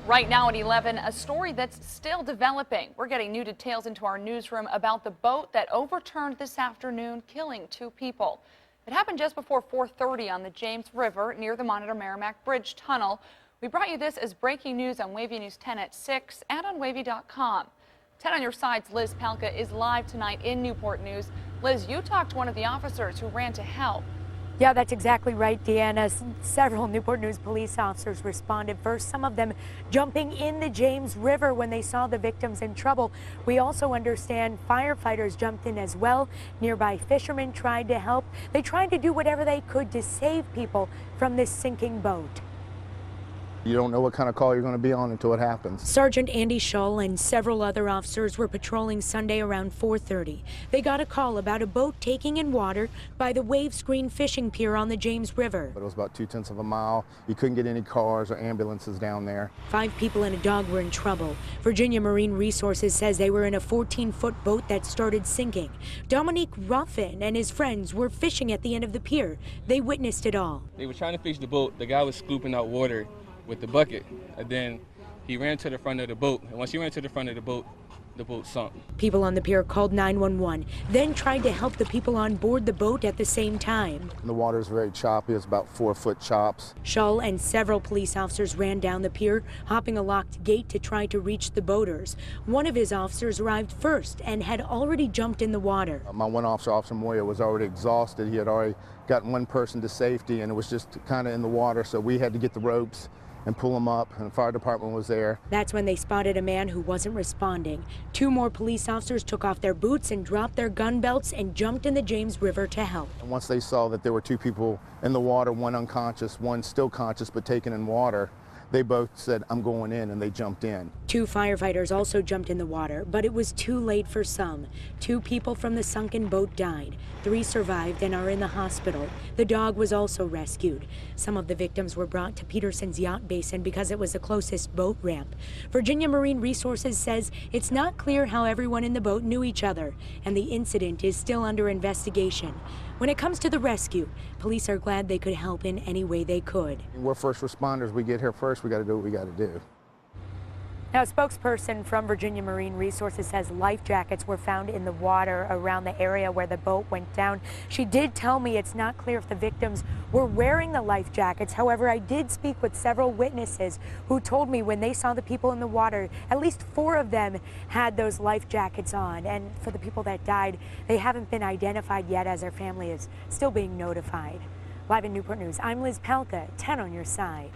Right now at 11, a story that's still developing. We're getting new details into our newsroom about the boat that overturned this afternoon, killing 2 people. It happened just before 4:30 on the James River near the Monitor Merrimack Bridge Tunnel. We brought you this as breaking news on Wavy News 10 at 6 and on Wavy.com. 10 on your side's Liz Palka is live tonight in Newport News. Liz, you talked to one of the officers who ran to help. Yeah, that's exactly right, Deanna. Several Newport News police officers responded first, some of them jumping in the James River when they saw the victims in trouble. We also understand firefighters jumped in as well. Nearby fishermen tried to help. They tried to do whatever they could to save people from this sinking boat. You don't know what kind of call you're going to be on until it happens. Sergeant Andy Shull and several other officers were patrolling Sunday around 4:30. They got a call about a boat taking in water by the wave screen fishing pier on the James River. But it was about 2/10 of a mile. You couldn't get any cars or ambulances down there. 5 people and a dog were in trouble. Virginia Marine Resources says they were in a 14-foot boat that started sinking. Dominique Ruffin and his friends were fishing at the end of the pier. They witnessed it all. They were trying to fish the boat. The guy was scooping out water with the bucket, and then he ran to the front of the boat, and once he ran to the front of the boat sunk. People on the pier called 911, then tried to help the people on board the boat at the same time. The water is very choppy. It's about 4-foot chops. Shull and several police officers ran down the pier, hopping a locked gate to try to reach the boaters. One of his officers arrived first and had already jumped in the water. My one officer, Officer Moya, was already exhausted. He had already gotten one person to safety, and it was just kind of in the water, so we had to get the ropes and pull him up, and the fire department was there. That's when they spotted a man who wasn't responding. 2 more police officers took off their boots and dropped their gun belts and jumped in the James River to help. And once they saw that there were 2 people in the water, one unconscious, one still conscious but taken in water, they both said, "I'm going in," and they jumped in. 2 firefighters also jumped in the water, but it was too late for some. 2 people from the sunken boat died. 3 survived and are in the hospital. The dog was also rescued. Some of the victims were brought to Peterson's Yacht Basin because it was the closest boat ramp. Virginia Marine Resources says it's not clear how everyone in the boat knew each other, and the incident is still under investigation. When it comes to the rescue, police are glad they could help in any way they could. We're first responders. We get here first. We got to do what we got to do. Now, a spokesperson from Virginia Marine Resources says life jackets were found in the water around the area where the boat went down. She did tell me it's not clear if the victims were wearing the life jackets. However, I did speak with several witnesses who told me when they saw the people in the water, at least 4 of them had those life jackets on. And for the people that died, they haven't been identified yet as their family is still being notified. Live in Newport News, I'm Liz Palka, 10 on your side.